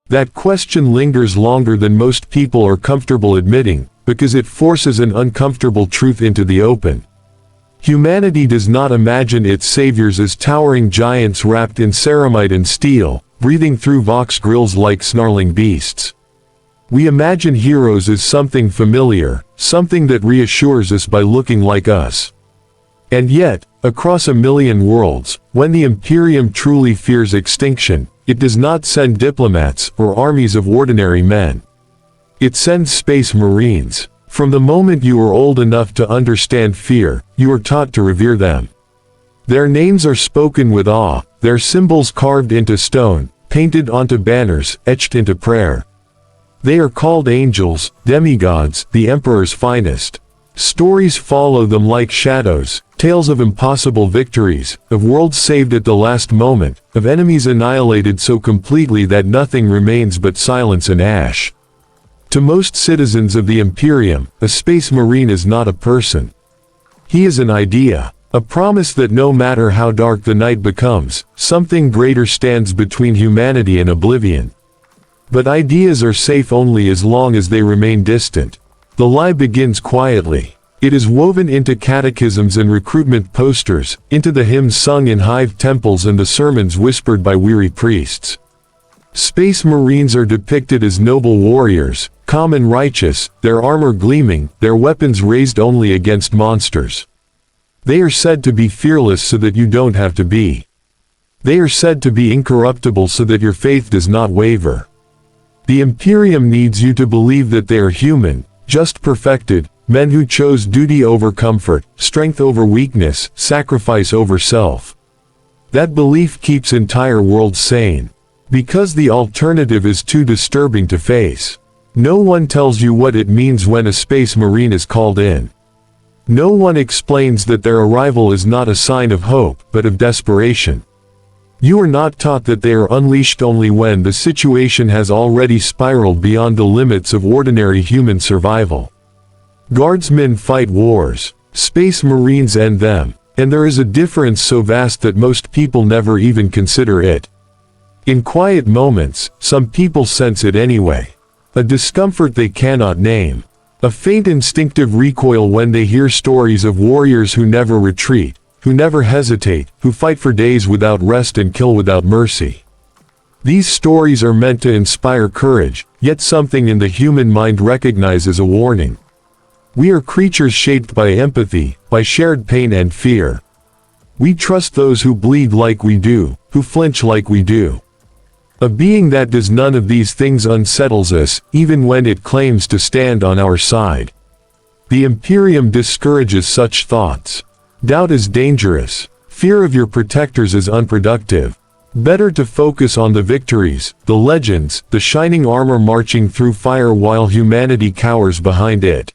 That question lingers longer than most people are comfortable admitting, because it forces an uncomfortable truth into the open. Humanity does not imagine its saviors as towering giants wrapped in ceramide and steel, breathing through vox grills like snarling beasts. We imagine heroes as something familiar, something that reassures us by looking like us. And yet, across a million worlds, when the Imperium truly fears extinction, it does not send diplomats or armies of ordinary men. It sends space marines. From the moment you are old enough to understand fear, you are taught to revere them. Their names are spoken with awe, their symbols carved into stone, painted onto banners, etched into prayer. They are called angels, demigods, the Emperor's finest. Stories follow them like shadows, tales of impossible victories, of worlds saved at the last moment, of enemies annihilated so completely that nothing remains but silence and ash. To most citizens of the Imperium, a space marine is not a person. He is an idea, a promise that no matter how dark the night becomes, something greater stands between humanity and oblivion. But ideas are safe only as long as they remain distant. The lie begins quietly. It is woven into catechisms and recruitment posters, into the hymns sung in hive temples and the sermons whispered by weary priests. Space Marines are depicted as noble warriors, calm and righteous, their armor gleaming, their weapons raised only against monsters. They are said to be fearless so that you don't have to be. They are said to be incorruptible so that your faith does not waver. The Imperium needs you to believe that they are human, just perfected, men who chose duty over comfort, strength over weakness, sacrifice over self. That belief keeps entire worlds sane. Because the alternative is too disturbing to face. No one tells you what it means when a space marine is called in. No one explains that their arrival is not a sign of hope, but of desperation. You are not taught that they are unleashed only when the situation has already spiraled beyond the limits of ordinary human survival. Guardsmen fight wars. Space Marines end them, and there is a difference so vast that most people never even consider it. In quiet moments, some people sense it anyway. A discomfort they cannot name. A faint instinctive recoil when they hear stories of warriors who never retreat, who never hesitate, who fight for days without rest and kill without mercy. These stories are meant to inspire courage, yet something in the human mind recognizes a warning. We are creatures shaped by empathy, by shared pain and fear. We trust those who bleed like we do, who flinch like we do. A being that does none of these things unsettles us, even when it claims to stand on our side. The Imperium discourages such thoughts. Doubt is dangerous. Fear of your protectors is unproductive. Better to focus on the victories, the legends, the shining armor marching through fire while humanity cowers behind it.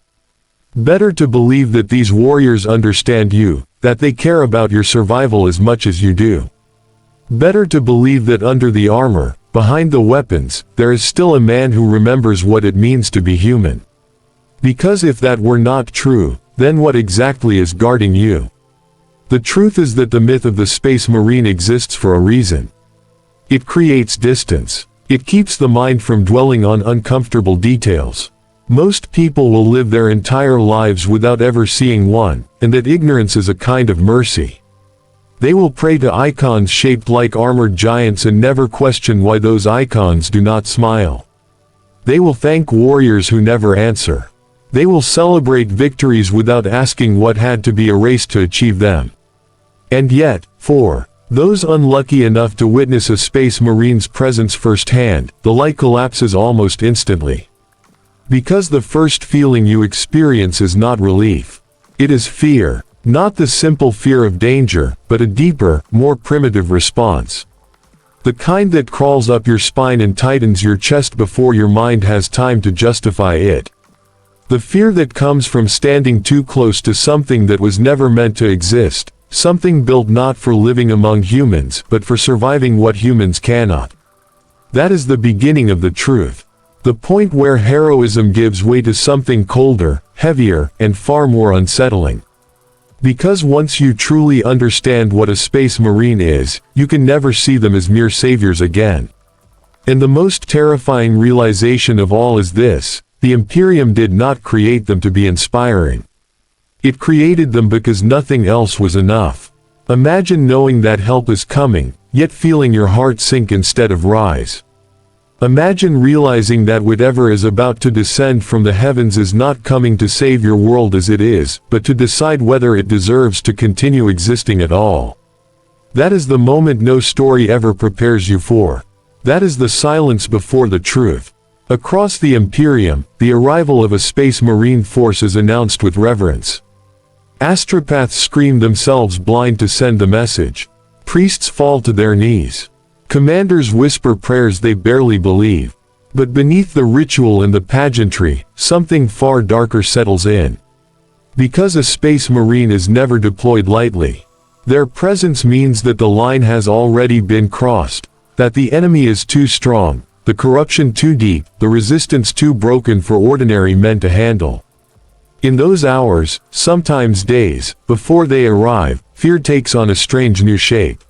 Better to believe that these warriors understand you, that they care about your survival as much as you do. Better to believe that under the armor, behind the weapons, there is still a man who remembers what it means to be human. Because if that were not true, then what exactly is guarding you? The truth is that the myth of the Space Marine exists for a reason. It creates distance. It keeps the mind from dwelling on uncomfortable details. Most people will live their entire lives without ever seeing one, and that ignorance is a kind of mercy. They will pray to icons shaped like armored giants and never question why those icons do not smile. They will thank warriors who never answer. They will celebrate victories without asking what had to be erased to achieve them. And yet, for those unlucky enough to witness a Space Marine's presence firsthand, the light collapses almost instantly. Because the first feeling you experience is not relief. It is fear. Not the simple fear of danger, but a deeper, more primitive response. The kind that crawls up your spine and tightens your chest before your mind has time to justify it. The fear that comes from standing too close to something that was never meant to exist, something built not for living among humans, but for surviving what humans cannot. That is the beginning of the truth. The point where heroism gives way to something colder, heavier, and far more unsettling. Because once you truly understand what a Space Marine is, you can never see them as mere saviors again. And the most terrifying realization of all is this: the Imperium did not create them to be inspiring. It created them because nothing else was enough. Imagine knowing that help is coming, yet feeling your heart sink instead of rise. Imagine realizing that whatever is about to descend from the heavens is not coming to save your world as it is, but to decide whether it deserves to continue existing at all. That is the moment no story ever prepares you for. That is the silence before the truth. Across the Imperium, the arrival of a space marine force is announced with reverence. Astropaths scream themselves blind to send the message. Priests fall to their knees. Commanders whisper prayers they barely believe. But beneath the ritual and the pageantry, something far darker settles in. Because a space marine is never deployed lightly. Their presence means that the line has already been crossed, that the enemy is too strong, the corruption too deep, the resistance too broken for ordinary men to handle. In those hours, sometimes days, before they arrive, fear takes on a strange new shape.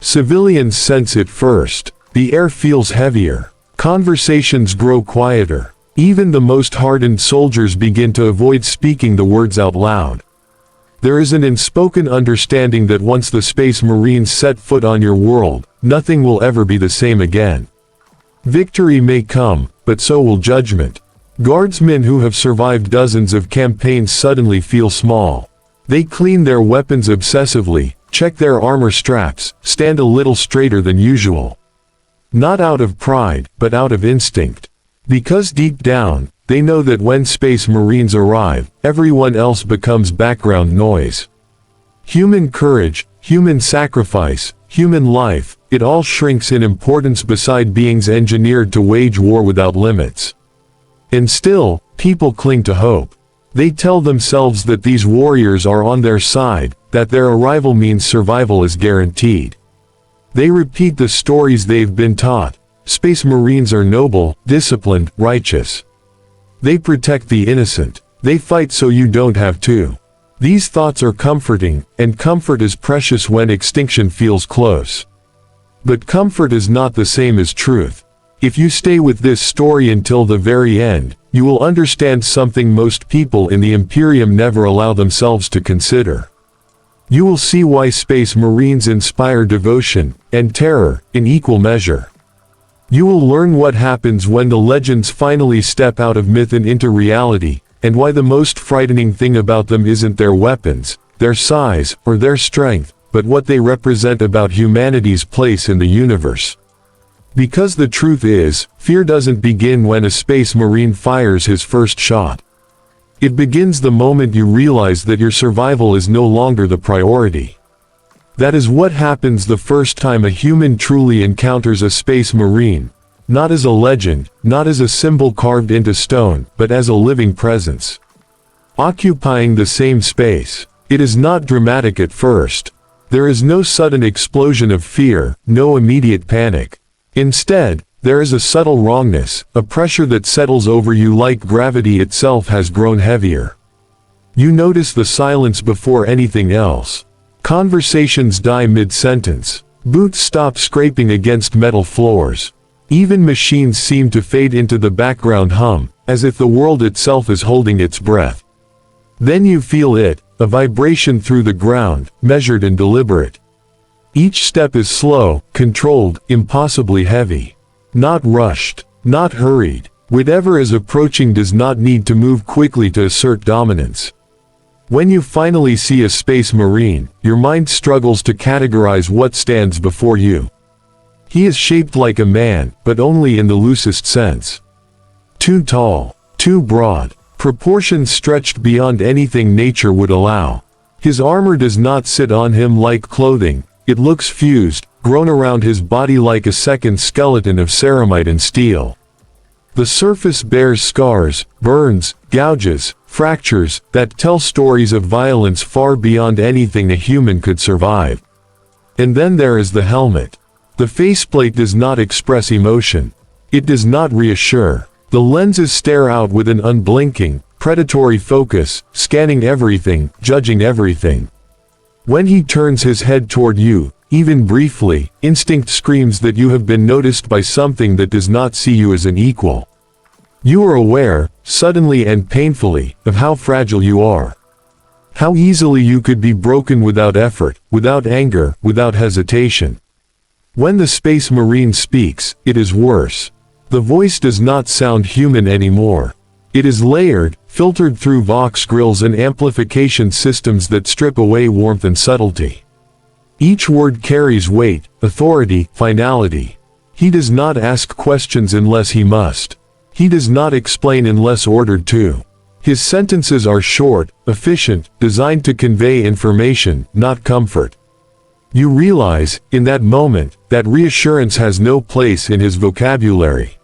Civilians sense it first. The air feels heavier. Conversations grow quieter. Even the most hardened soldiers begin to avoid speaking the words out loud. There is an unspoken understanding that once the Space Marines set foot on your world, nothing will ever be the same again. Victory may come, but so will judgment. Guardsmen who have survived dozens of campaigns suddenly feel small. They clean their weapons obsessively, check their armor straps, stand a little straighter than usual. Not out of pride, but out of instinct. Because deep down, they know that when Space Marines arrive, everyone else becomes background noise. Human courage, human sacrifice, human life, it all shrinks in importance beside beings engineered to wage war without limits. And still, people cling to hope. They tell themselves that these warriors are on their side, that their arrival means survival is guaranteed. They repeat the stories they've been taught. Space Marines are noble, disciplined, righteous. They protect the innocent. They fight so you don't have to. These thoughts are comforting, and comfort is precious when extinction feels close. But comfort is not the same as truth. If you stay with this story until the very end, you will understand something most people in the Imperium never allow themselves to consider. You will see why Space Marines inspire devotion and terror in equal measure. You will learn what happens when the legends finally step out of myth and into reality, and why the most frightening thing about them isn't their weapons, their size, or their strength, but what they represent about humanity's place in the universe. Because the truth is, fear doesn't begin when a Space Marine fires his first shot. It begins the moment you realize that your survival is no longer the priority. That is what happens the first time a human truly encounters a Space Marine, not as a legend, not as a symbol carved into stone, but as a living presence. Occupying the same space. It is not dramatic at first. There is no sudden explosion of fear, no immediate panic. Instead, there is a subtle wrongness, a pressure that settles over you like gravity itself has grown heavier. You notice the silence before anything else. Conversations die mid-sentence. Boots stop scraping against metal floors. Even machines seem to fade into the background hum, as if the world itself is holding its breath. Then you feel it, a vibration through the ground, measured and deliberate. Each step is slow, controlled, impossibly heavy. Not rushed, not hurried. Whatever is approaching does not need to move quickly to assert dominance. When you finally see a Space Marine, your mind struggles to categorize what stands before you. He is shaped like a man, but only in the loosest sense. Too tall, too broad, proportions stretched beyond anything nature would allow. His armor does not sit on him like clothing. It looks fused, grown around his body like a second skeleton of ceramite and steel. The surface bears scars, burns, gouges, fractures, that tell stories of violence far beyond anything a human could survive. And then there is the helmet. The faceplate does not express emotion. It does not reassure. The lenses stare out with an unblinking, predatory focus, scanning everything, judging everything. When he turns his head toward you, even briefly, instinct screams that you have been noticed by something that does not see you as an equal. You are aware, suddenly and painfully, of how fragile you are. How easily you could be broken without effort, without anger, without hesitation. When the Space Marine speaks, it is worse. The voice does not sound human anymore. It is layered, filtered through vox grills and amplification systems that strip away warmth and subtlety. Each word carries weight, authority, finality. He does not ask questions unless he must. He does not explain unless ordered to. His sentences are short, efficient, designed to convey information, not comfort. You realize, in that moment, that reassurance has no place in his vocabulary.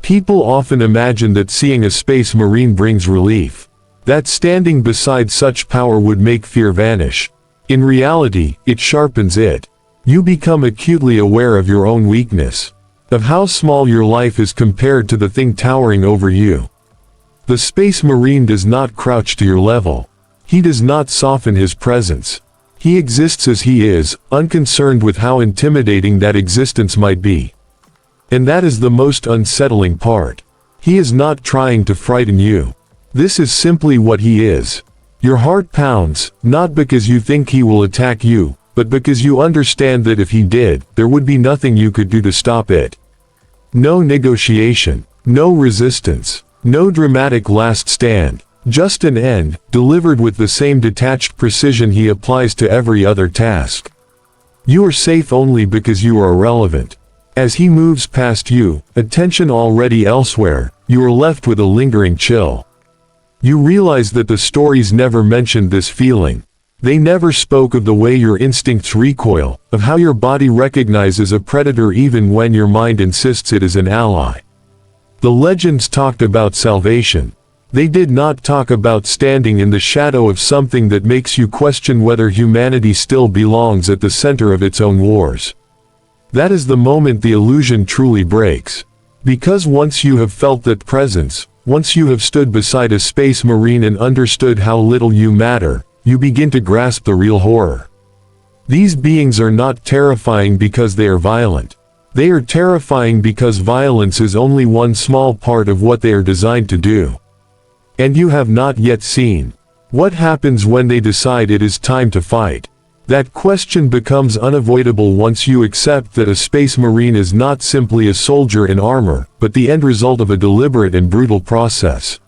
People often imagine that seeing a Space Marine brings relief, that standing beside such power would make fear vanish. In reality, it sharpens it. You become acutely aware of your own weakness, of how small your life is compared to the thing towering over you. The Space Marine does not crouch to your level. He does not soften his presence. He exists as he is, unconcerned with how intimidating that existence might be. And that is the most unsettling part. He is not trying to frighten you. This is simply what he is. Your heart pounds, not because you think he will attack you, but because you understand that if he did, there would be nothing you could do to stop it. No negotiation, no resistance, no dramatic last stand, just an end, delivered with the same detached precision he applies to every other task. You are safe only because you are irrelevant. As he moves past you, attention already elsewhere, you are left with a lingering chill. You realize that the stories never mentioned this feeling. They never spoke of the way your instincts recoil, of how your body recognizes a predator even when your mind insists it is an ally. The legends talked about salvation. They did not talk about standing in the shadow of something that makes you question whether humanity still belongs at the center of its own wars. That is the moment the illusion truly breaks. Because once you have felt that presence, once you have stood beside a Space Marine and understood how little you matter, you begin to grasp the real horror. These beings are not terrifying because they are violent. They are terrifying because violence is only one small part of what they are designed to do. And you have not yet seen what happens when they decide it is time to fight. That question becomes unavoidable once you accept that a Space Marine is not simply a soldier in armor, but the end result of a deliberate and brutal process.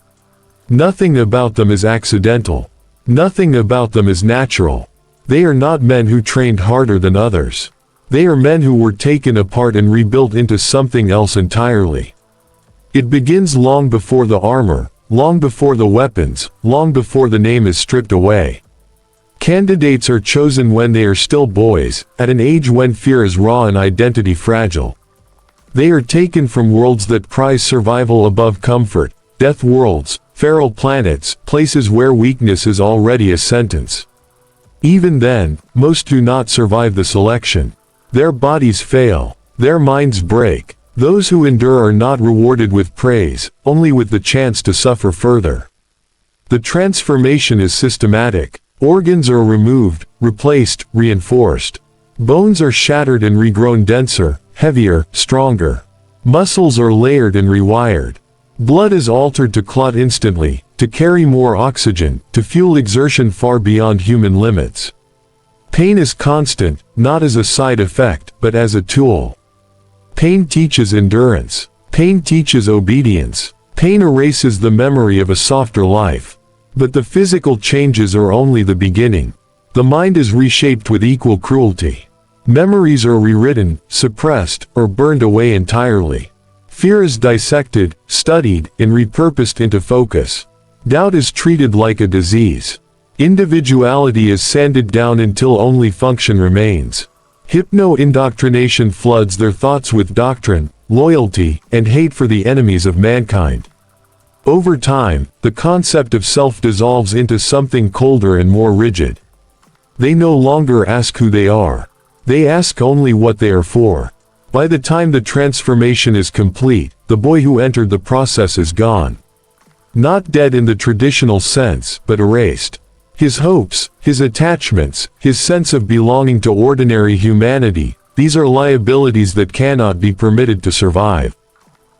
Nothing about them is accidental. Nothing about them is natural. They are not men who trained harder than others. They are men who were taken apart and rebuilt into something else entirely. It begins long before the armor, long before the weapons, long before the name is stripped away. Candidates are chosen when they are still boys, at an age when fear is raw and identity fragile. They are taken from worlds that prize survival above comfort, death worlds, feral planets, places where weakness is already a sentence. Even then, most do not survive the selection. Their bodies fail. Their minds break. Those who endure are not rewarded with praise, only with the chance to suffer further. The transformation is systematic. Organs are removed, replaced, reinforced. Bones are shattered and regrown denser, heavier, stronger. Muscles are layered and rewired. Blood is altered to clot instantly, to carry more oxygen, to fuel exertion far beyond human limits. Pain is constant, not as a side effect, but as a tool. Pain teaches endurance. Pain teaches obedience. Pain erases the memory of a softer life. But the physical changes are only the beginning. The mind is reshaped with equal cruelty. Memories are rewritten, suppressed, or burned away entirely. Fear is dissected, studied, and repurposed into focus. Doubt is treated like a disease. Individuality is sanded down until only function remains. Hypno-indoctrination floods their thoughts with doctrine, loyalty, and hate for the enemies of mankind. Over time, the concept of self dissolves into something colder and more rigid. They no longer ask who they are. They ask only what they are for. By the time the transformation is complete, the boy who entered the process is gone. Not dead in the traditional sense, but erased. His hopes, his attachments, his sense of belonging to ordinary humanity, these are liabilities that cannot be permitted to survive.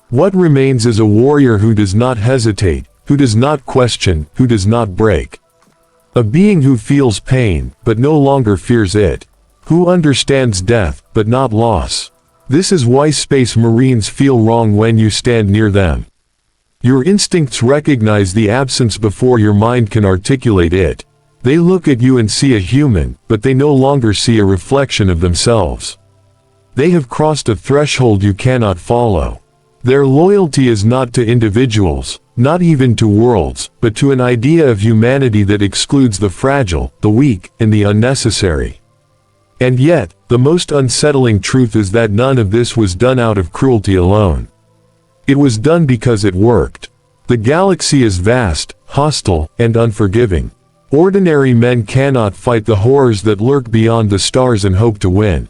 What remains is a warrior who does not hesitate, who does not question, who does not break. A being who feels pain, but no longer fears it. Who understands death, but not loss. This is why Space Marines feel wrong when you stand near them. Your instincts recognize the absence before your mind can articulate it. They look at you and see a human, but they no longer see a reflection of themselves. They have crossed a threshold you cannot follow. Their loyalty is not to individuals, not even to worlds, but to an idea of humanity that excludes the fragile, the weak, and the unnecessary. And yet, the most unsettling truth is that none of this was done out of cruelty alone. It was done because it worked. The galaxy is vast, hostile, and unforgiving. Ordinary men cannot fight the horrors that lurk beyond the stars and hope to win.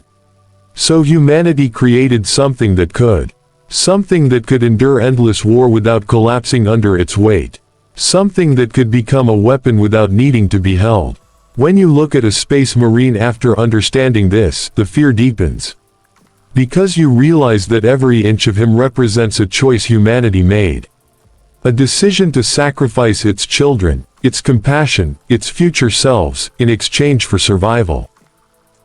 So humanity created something that could. Something that could endure endless war without collapsing under its weight. Something that could become a weapon without needing to be held. When you look at a Space Marine after understanding this, the fear deepens. Because you realize that every inch of him represents a choice humanity made. A decision to sacrifice its children, its compassion, its future selves, in exchange for survival.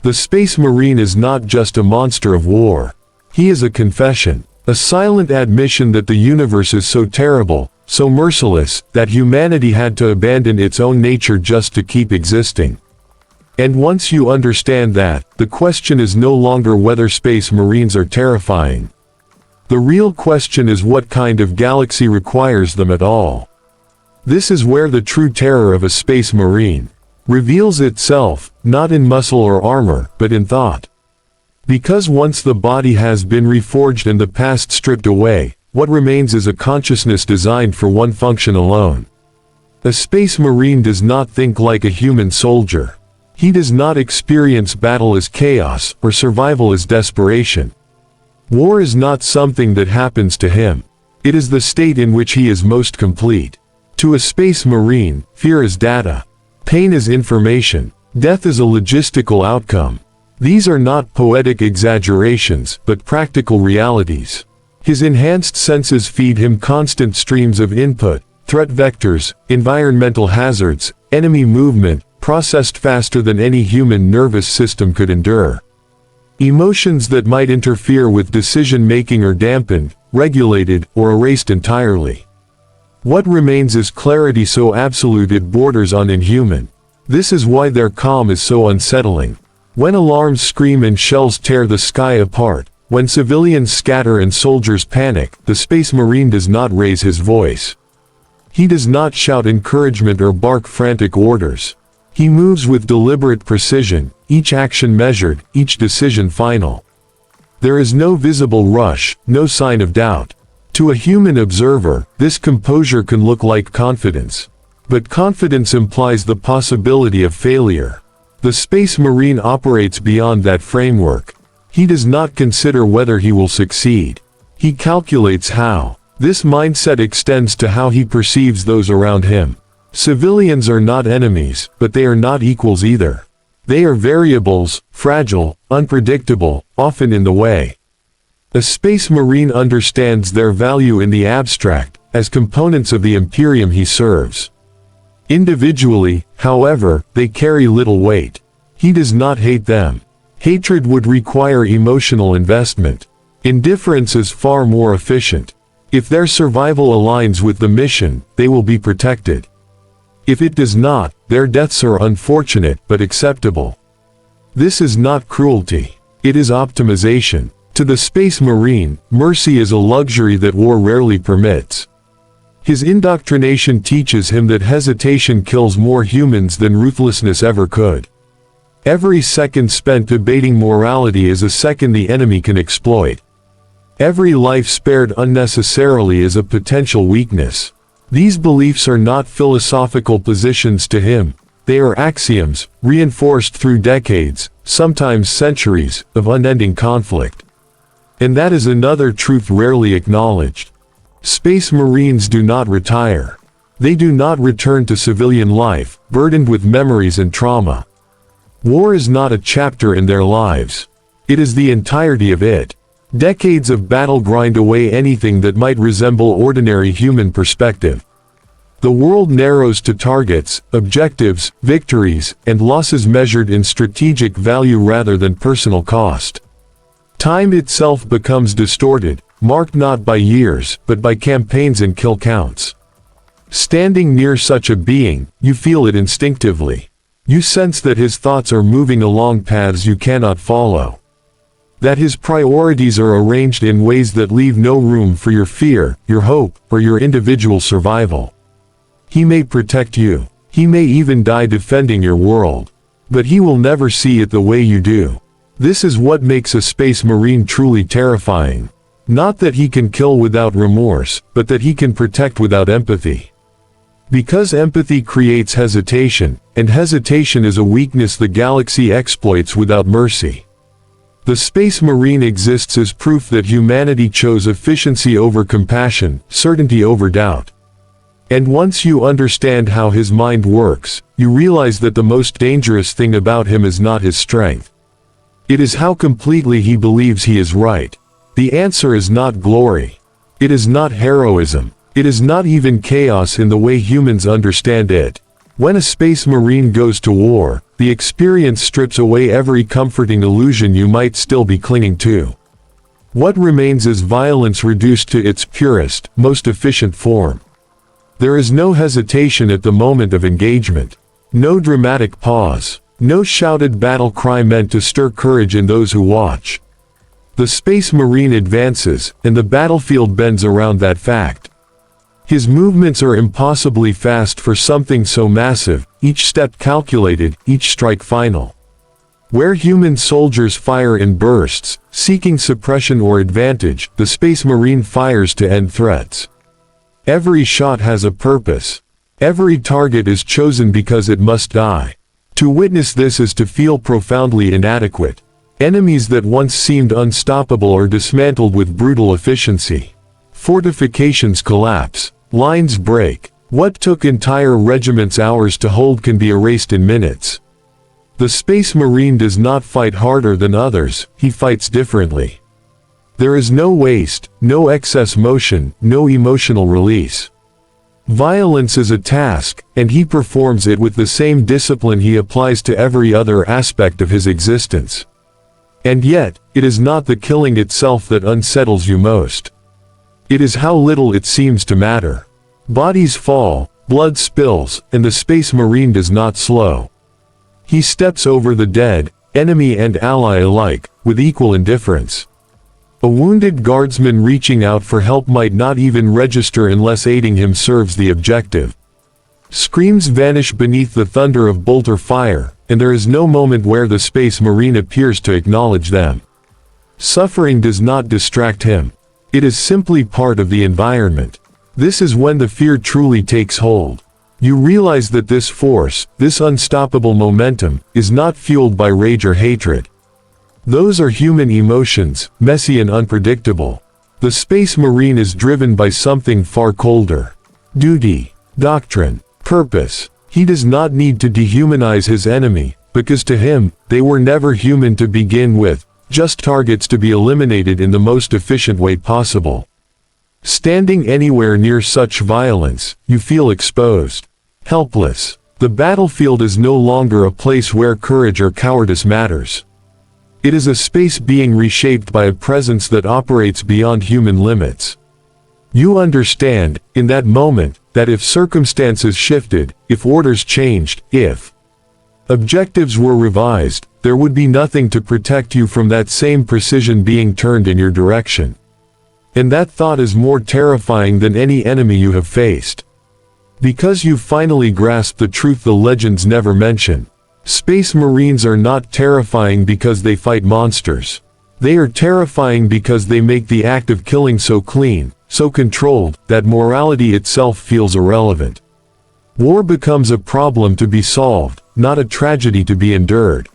The Space Marine is not just a monster of war. He is a confession, a silent admission that the universe is so terrible, so merciless, that humanity had to abandon its own nature just to keep existing. And once you understand that, the question is no longer whether Space Marines are terrifying. The real question is what kind of galaxy requires them at all. This is where the true terror of a Space Marine reveals itself, not in muscle or armor, but in thought. Because once the body has been reforged and the past stripped away, what remains is a consciousness designed for one function alone. A Space Marine does not think like a human soldier. He does not experience battle as chaos, or survival as desperation. War is not something that happens to him. It is the state in which he is most complete. To a Space Marine, fear is data. Pain is information. Death is a logistical outcome. These are not poetic exaggerations, but practical realities. His enhanced senses feed him constant streams of input, threat vectors, environmental hazards, enemy movement, processed faster than any human nervous system could endure. Emotions that might interfere with decision-making are dampened, regulated, or erased entirely. What remains is clarity so absolute it borders on inhuman. This is why their calm is so unsettling. When alarms scream and shells tear the sky apart, when civilians scatter and soldiers panic, the Space Marine does not raise his voice. He does not shout encouragement or bark frantic orders. He moves with deliberate precision, each action measured, each decision final. There is no visible rush, no sign of doubt. To a human observer, this composure can look like confidence. But confidence implies the possibility of failure. The Space Marine operates beyond that framework. He does not consider whether he will succeed. He calculates how. This mindset extends to how he perceives those around him. Civilians are not enemies, but they are not equals either. They are variables, fragile, unpredictable, often in the way. A Space Marine understands their value in the abstract, as components of the Imperium he serves. Individually, however, they carry little weight. He does not hate them. Hatred would require emotional investment. Indifference is far more efficient. If their survival aligns with the mission, they will be protected. If it does not, their deaths are unfortunate but acceptable. This is not cruelty. It is optimization. To the Space Marine, mercy is a luxury that war rarely permits. His indoctrination teaches him that hesitation kills more humans than ruthlessness ever could. Every second spent debating morality is a second the enemy can exploit. Every life spared unnecessarily is a potential weakness. These beliefs are not philosophical positions to him. They are axioms, reinforced through decades, sometimes centuries, of unending conflict. And that is another truth rarely acknowledged. Space Marines do not retire. They do not return to civilian life, burdened with memories and trauma. War is not a chapter in their lives. It is the entirety of it. Decades of battle grind away anything that might resemble ordinary human perspective. The world narrows to targets, objectives, victories, and losses measured in strategic value rather than personal cost. Time itself becomes distorted, marked not by years, but by campaigns and kill counts. Standing near such a being, you feel it instinctively. You sense that his thoughts are moving along paths you cannot follow. That his priorities are arranged in ways that leave no room for your fear, your hope, or your individual survival. He may protect you. He may even die defending your world. But he will never see it the way you do. This is what makes a space marine truly terrifying. Not that he can kill without remorse, but that he can protect without empathy. Because empathy creates hesitation, and hesitation is a weakness the galaxy exploits without mercy. The Space Marine exists as proof that humanity chose efficiency over compassion, certainty over doubt. And once you understand how his mind works, you realize that the most dangerous thing about him is not his strength. It is how completely he believes he is right. The answer is not glory. It is not heroism. It is not even chaos in the way humans understand it. When a space marine goes to war, the experience strips away every comforting illusion you might still be clinging to. What remains is violence reduced to its purest, most efficient form. There is no hesitation at the moment of engagement. No dramatic pause. No shouted battle cry meant to stir courage in those who watch. The Space Marine advances, and the battlefield bends around that fact. His movements are impossibly fast for something so massive, each step calculated, each strike final. Where human soldiers fire in bursts, seeking suppression or advantage, the Space Marine fires to end threats. Every shot has a purpose. Every target is chosen because it must die. To witness this is to feel profoundly inadequate. Enemies that once seemed unstoppable are dismantled with brutal efficiency. Fortifications collapse. Lines break. What took entire regiments hours to hold can be erased in minutes. The Space Marine does not fight harder than others, he fights differently. There is no waste, no excess motion, no emotional release. Violence is a task, and he performs it with the same discipline he applies to every other aspect of his existence. And yet, it is not the killing itself that unsettles you most. It is how little it seems to matter. Bodies fall, blood spills, and the Space Marine does not slow. He steps over the dead, enemy and ally alike, with equal indifference. A wounded guardsman reaching out for help might not even register unless aiding him serves the objective. Screams vanish beneath the thunder of bolter fire, and there is no moment where the Space Marine appears to acknowledge them. Suffering does not distract him. It is simply part of the environment. This is when the fear truly takes hold. You realize that this force, this unstoppable momentum, is not fueled by rage or hatred. Those are human emotions, messy and unpredictable. The Space Marine is driven by something far colder. Duty, doctrine, purpose. He does not need to dehumanize his enemy, because to him, they were never human to begin with. Just targets to be eliminated in the most efficient way possible. Standing anywhere near such violence, you feel exposed. Helpless. The battlefield is no longer a place where courage or cowardice matters. It is a space being reshaped by a presence that operates beyond human limits. You understand, in that moment, that if circumstances shifted, if orders changed, if objectives were revised, there would be nothing to protect you from that same precision being turned in your direction. And that thought is more terrifying than any enemy you have faced. Because you've finally grasped the truth the legends never mention. Space Marines are not terrifying because they fight monsters. They are terrifying because they make the act of killing so clean, so controlled, that morality itself feels irrelevant. War becomes a problem to be solved, not a tragedy to be endured.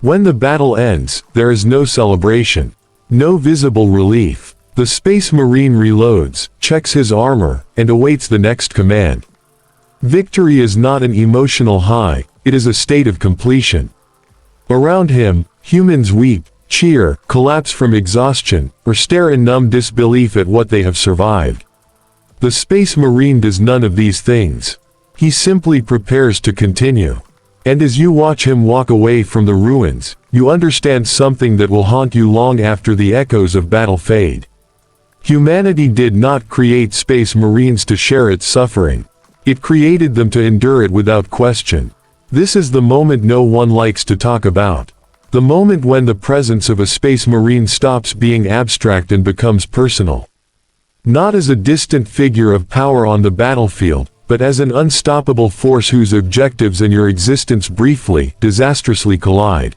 When the battle ends, there is no celebration. No visible relief. The Space Marine reloads, checks his armor, and awaits the next command. Victory is not an emotional high, it is a state of completion. Around him, humans weep, cheer, collapse from exhaustion, or stare in numb disbelief at what they have survived. The Space Marine does none of these things. He simply prepares to continue. And as you watch him walk away from the ruins, you understand something that will haunt you long after the echoes of battle fade. Humanity did not create Space Marines to share its suffering. It created them to endure it without question. This is the moment no one likes to talk about. The moment when the presence of a Space Marine stops being abstract and becomes personal. Not as a distant figure of power on the battlefield, but as an unstoppable force whose objectives and your existence briefly, disastrously collide.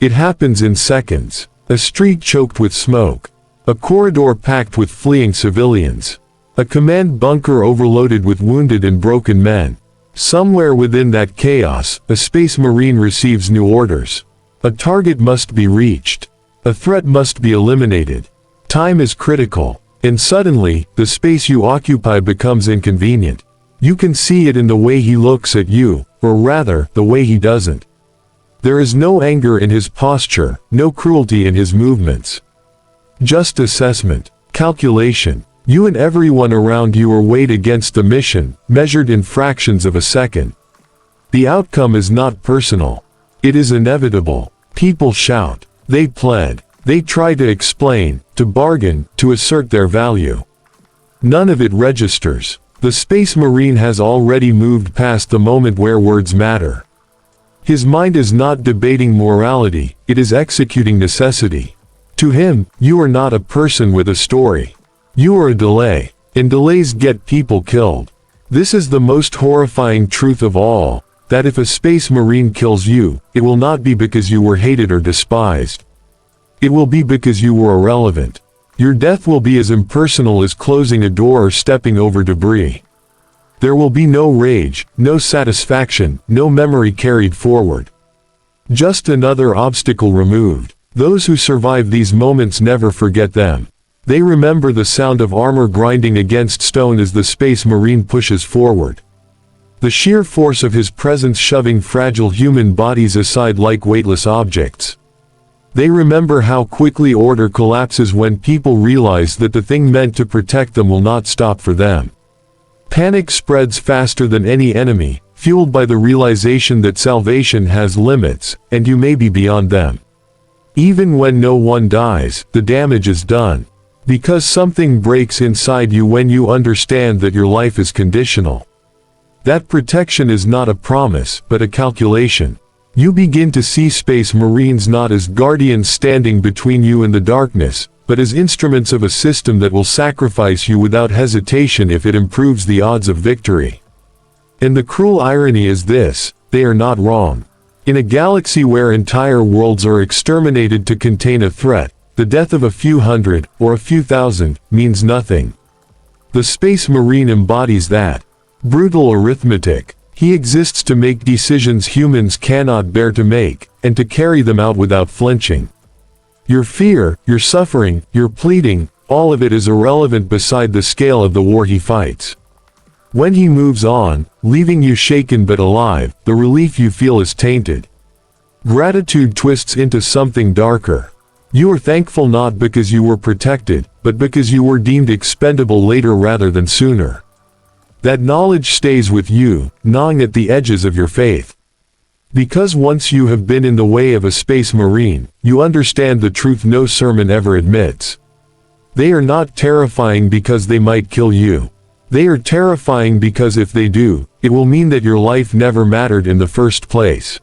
It happens in seconds. A street choked with smoke. A corridor packed with fleeing civilians. A command bunker overloaded with wounded and broken men. Somewhere within that chaos, a Space Marine receives new orders. A target must be reached. A threat must be eliminated. Time is critical. And suddenly, the space you occupy becomes inconvenient. You can see it in the way he looks at you, or rather, the way he doesn't. There is no anger in his posture, no cruelty in his movements. Just assessment, calculation. You and everyone around you are weighed against the mission, measured in fractions of a second. The outcome is not personal. It is inevitable. People shout. They plead. They try to explain, to bargain, to assert their value. None of it registers. The Space Marine has already moved past the moment where words matter. His mind is not debating morality, it is executing necessity. To him, you are not a person with a story. You are a delay, and delays get people killed. This is the most horrifying truth of all, that if a Space Marine kills you, it will not be because you were hated or despised. It will be because you were irrelevant. Your death will be as impersonal as closing a door or stepping over debris. There will be no rage, no satisfaction, no memory carried forward. Just another obstacle removed. Those who survive these moments never forget them. They remember the sound of armor grinding against stone as the Space Marine pushes forward. The sheer force of his presence shoving fragile human bodies aside like weightless objects. They remember how quickly order collapses when people realize that the thing meant to protect them will not stop for them. Panic spreads faster than any enemy, fueled by the realization that salvation has limits, and you may be beyond them. Even when no one dies, the damage is done. Because something breaks inside you when you understand that your life is conditional. That protection is not a promise, but a calculation. You begin to see Space Marines not as guardians standing between you and the darkness, but as instruments of a system that will sacrifice you without hesitation if it improves the odds of victory. And the cruel irony is this, they are not wrong. In a galaxy where entire worlds are exterminated to contain a threat, the death of a few hundred, or a few thousand, means nothing. The Space Marine embodies that. Brutal arithmetic. He exists to make decisions humans cannot bear to make, and to carry them out without flinching. Your fear, your suffering, your pleading, all of it is irrelevant beside the scale of the war he fights. When he moves on, leaving you shaken but alive, the relief you feel is tainted. Gratitude twists into something darker. You are thankful not because you were protected, but because you were deemed expendable later rather than sooner. That knowledge stays with you, gnawing at the edges of your faith. Because once you have been in the way of a Space Marine, you understand the truth no sermon ever admits. They are not terrifying because they might kill you. They are terrifying because if they do, it will mean that your life never mattered in the first place.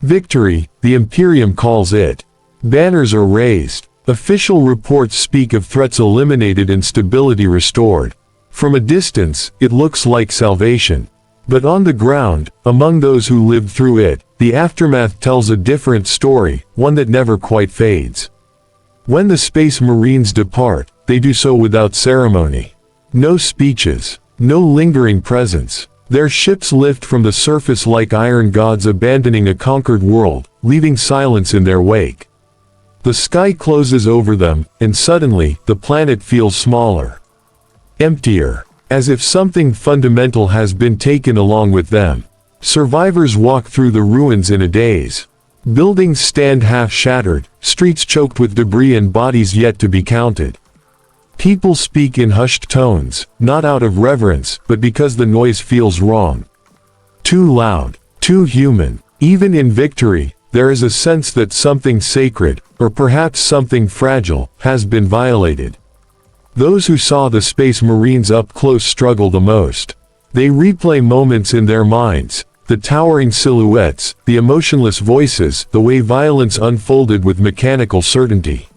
Victory, the Imperium calls it. Banners are raised. Official reports speak of threats eliminated and stability restored. From a distance, it looks like salvation. But on the ground, among those who lived through it, the aftermath tells a different story, one that never quite fades. When the Space Marines depart, they do so without ceremony. No speeches, no lingering presence. Their ships lift from the surface like iron gods abandoning a conquered world, leaving silence in their wake. The sky closes over them, and suddenly, the planet feels smaller. Emptier. as if something fundamental has been taken along with them. Survivors walk through the ruins in a daze. Buildings stand half-shattered, streets choked with debris and bodies yet to be counted. People speak in hushed tones, not out of reverence, but because the noise feels wrong. Too loud, too human. Even in victory, there is a sense that something sacred, or perhaps something fragile, has been violated. Those who saw the Space Marines up close struggle the most. They replay moments in their minds, the towering silhouettes, the emotionless voices, the way violence unfolded with mechanical certainty.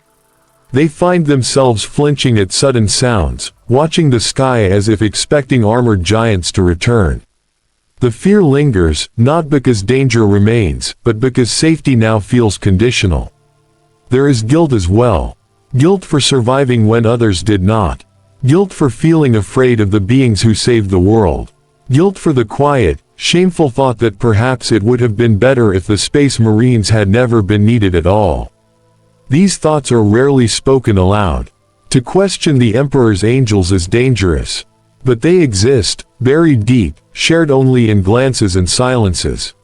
They find themselves flinching at sudden sounds, watching the sky as if expecting armored giants to return. The fear lingers, not because danger remains, but because safety now feels conditional. There is guilt as well. Guilt for surviving when others did not. Guilt for feeling afraid of the beings who saved the world. Guilt for the quiet, shameful thought that perhaps it would have been better if the Space Marines had never been needed at all. These thoughts are rarely spoken aloud. To question the Emperor's angels is dangerous. But they exist, buried deep, shared only in glances and silences.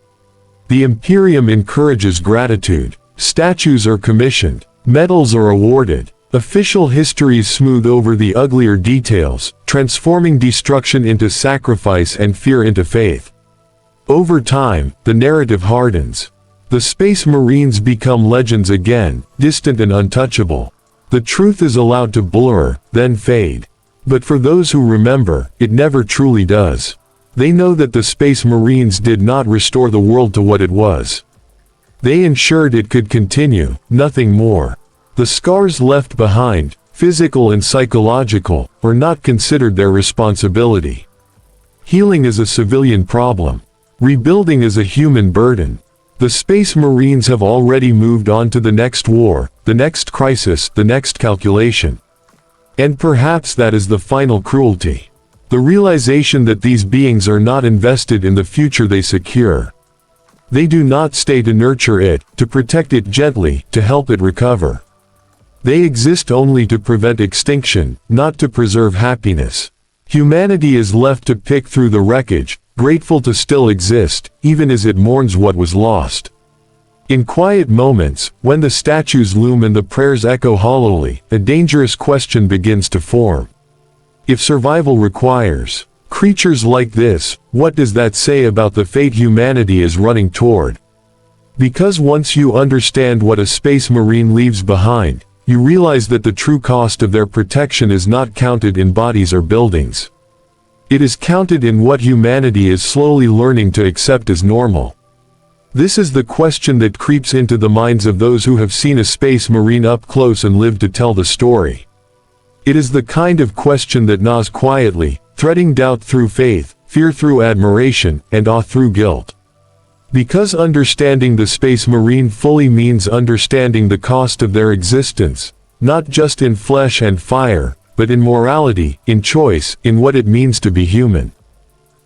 The Imperium encourages gratitude. Statues are commissioned. Medals are awarded. Official histories smooth over the uglier details, transforming destruction into sacrifice and fear into faith. Over time, the narrative hardens. The Space Marines become legends again, distant and untouchable. The truth is allowed to blur, then fade. But for those who remember, it never truly does. They know that the Space Marines did not restore the world to what it was. They ensured it could continue, nothing more. The scars left behind, physical and psychological, were not considered their responsibility. Healing is a civilian problem. Rebuilding is a human burden. The Space Marines have already moved on to the next war, the next crisis, the next calculation. And perhaps that is the final cruelty. The realization that these beings are not invested in the future they secure. They do not stay to nurture it, to protect it gently, to help it recover. They exist only to prevent extinction, not to preserve happiness. Humanity is left to pick through the wreckage, grateful to still exist, even as it mourns what was lost. In quiet moments, when the statues loom and the prayers echo hollowly, a dangerous question begins to form. If survival requires creatures like this, what does that say about the fate humanity is running toward? Because once you understand what a Space Marine leaves behind, you realize that the true cost of their protection is not counted in bodies or buildings. It is counted in what humanity is slowly learning to accept as normal. This is the question that creeps into the minds of those who have seen a Space Marine up close and lived to tell the story. It is the kind of question that gnaws quietly, threading doubt through faith, fear through admiration, and awe through guilt. Because understanding the Space Marine fully means understanding the cost of their existence, not just in flesh and fire, but in morality, in choice, in what it means to be human.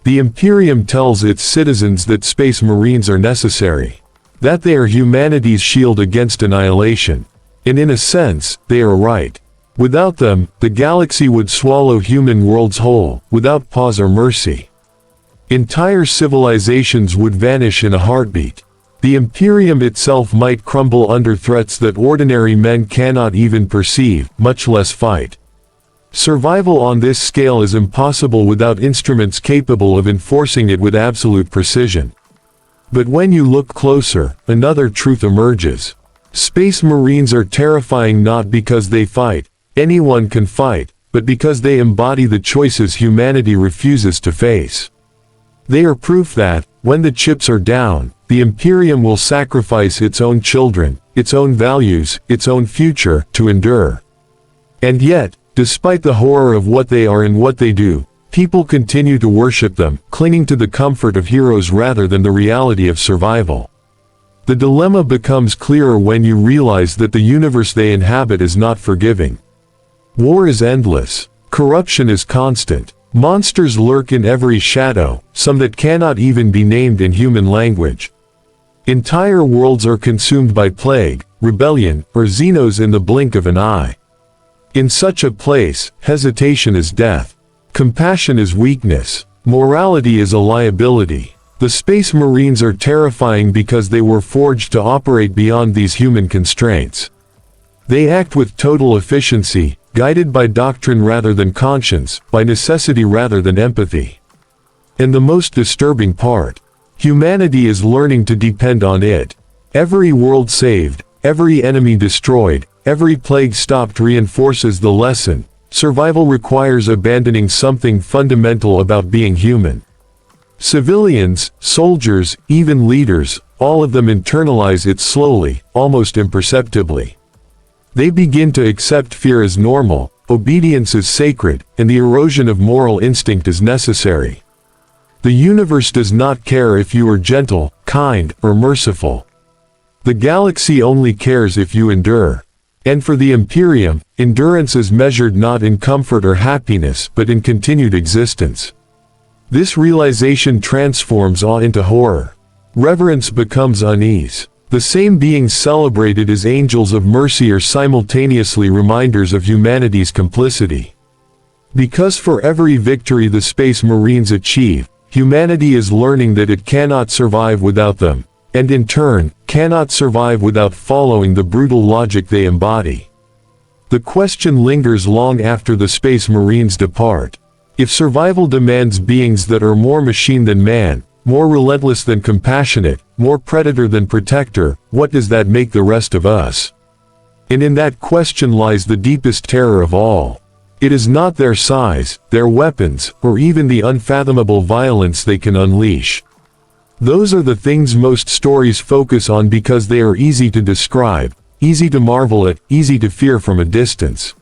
The Imperium tells its citizens that Space Marines are necessary, that they are humanity's shield against annihilation. And in a sense, they are right. Without them, the galaxy would swallow human worlds whole, without pause or mercy. Entire civilizations would vanish in a heartbeat. The Imperium itself might crumble under threats that ordinary men cannot even perceive, much less fight. Survival on this scale is impossible without instruments capable of enforcing it with absolute precision. But when you look closer, another truth emerges. Space Marines are terrifying not because they fight, anyone can fight, but because they embody the choices humanity refuses to face. They are proof that, when the chips are down, the Imperium will sacrifice its own children, its own values, its own future, to endure. And yet, despite the horror of what they are and what they do, people continue to worship them, clinging to the comfort of heroes rather than the reality of survival. The dilemma becomes clearer when you realize that the universe they inhabit is not forgiving. War is endless. Corruption is constant. Monsters lurk in every shadow, some that cannot even be named in human language. Entire worlds are consumed by plague, rebellion, or xenos in the blink of an eye. In such a place, hesitation is death. Compassion is weakness. Morality is a liability. The Space Marines are terrifying because they were forged to operate beyond these human constraints. They act with total efficiency, guided by doctrine rather than conscience, by necessity rather than empathy. And the most disturbing part, humanity is learning to depend on it. Every world saved, every enemy destroyed, every plague stopped reinforces the lesson: survival requires abandoning something fundamental about being human. Civilians, soldiers, even leaders, all of them internalize it slowly, almost imperceptibly. They begin to accept fear as normal, obedience is sacred, and the erosion of moral instinct is necessary. The universe does not care if you are gentle, kind, or merciful. The galaxy only cares if you endure. And for the Imperium, endurance is measured not in comfort or happiness but in continued existence. This realization transforms awe into horror. Reverence becomes unease. The same beings celebrated as angels of mercy are simultaneously reminders of humanity's complicity. Because for every victory the Space Marines achieve, humanity is learning that it cannot survive without them, and in turn, cannot survive without following the brutal logic they embody. The question lingers long after the Space Marines depart. If survival demands beings that are more machine than man, more relentless than compassionate, more predator than protector, what does that make the rest of us? And in that question lies the deepest terror of all. It is not their size, their weapons, or even the unfathomable violence they can unleash. Those are the things most stories focus on because they are easy to describe, easy to marvel at, easy to fear from a distance.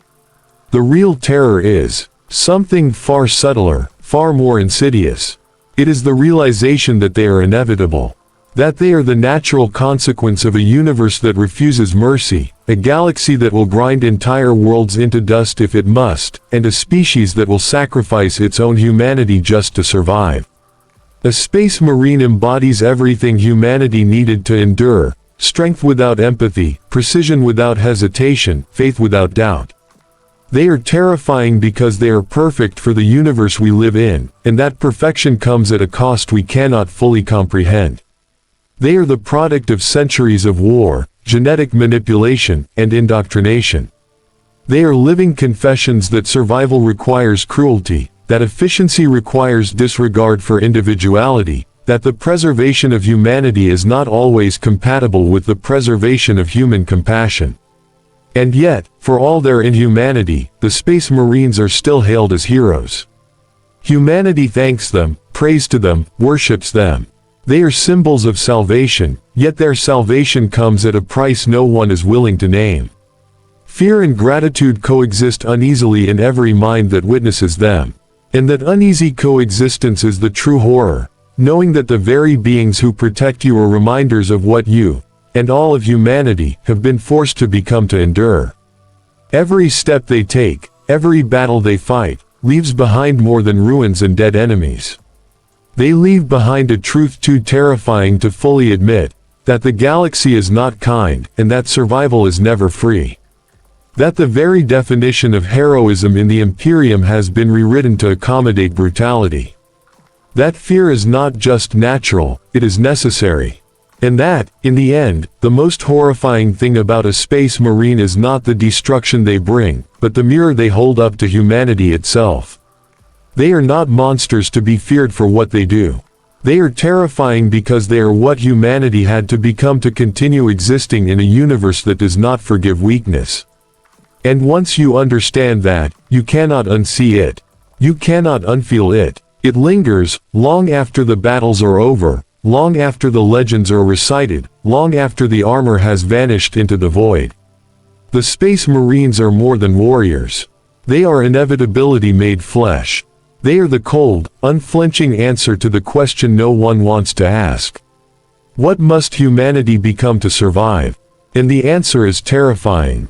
The real terror is something far subtler, far more insidious. It is the realization that they are inevitable. That they are the natural consequence of a universe that refuses mercy, a galaxy that will grind entire worlds into dust if it must, and a species that will sacrifice its own humanity just to survive. A Space Marine embodies everything humanity needed to endure: strength without empathy, precision without hesitation, faith without doubt. They are terrifying because they are perfect for the universe we live in, and that perfection comes at a cost we cannot fully comprehend. They are the product of centuries of war, genetic manipulation, and indoctrination. They are living confessions that survival requires cruelty, that efficiency requires disregard for individuality, that the preservation of humanity is not always compatible with the preservation of human compassion. And yet, for all their inhumanity, the Space Marines are still hailed as heroes. Humanity thanks them, prays to them, worships them. They are symbols of salvation, yet their salvation comes at a price no one is willing to name. Fear and gratitude coexist uneasily in every mind that witnesses them. And that uneasy coexistence is the true horror, knowing that the very beings who protect you are reminders of what you, and all of humanity, have been forced to become to endure. Every step they take, every battle they fight, leaves behind more than ruins and dead enemies. They leave behind a truth too terrifying to fully admit, that the galaxy is not kind, and that survival is never free. That the very definition of heroism in the Imperium has been rewritten to accommodate brutality. That fear is not just natural, it is necessary. And that, in the end, the most horrifying thing about a Space Marine is not the destruction they bring, but the mirror they hold up to humanity itself. They are not monsters to be feared for what they do. They are terrifying because they are what humanity had to become to continue existing in a universe that does not forgive weakness. And once you understand that, you cannot unsee it. You cannot unfeel it. It lingers, long after the battles are over, long after the legends are recited, long after the armor has vanished into the void. The Space Marines are more than warriors. They are inevitability made flesh. They are the cold, unflinching answer to the question no one wants to ask. What must humanity become to survive? And the answer is terrifying.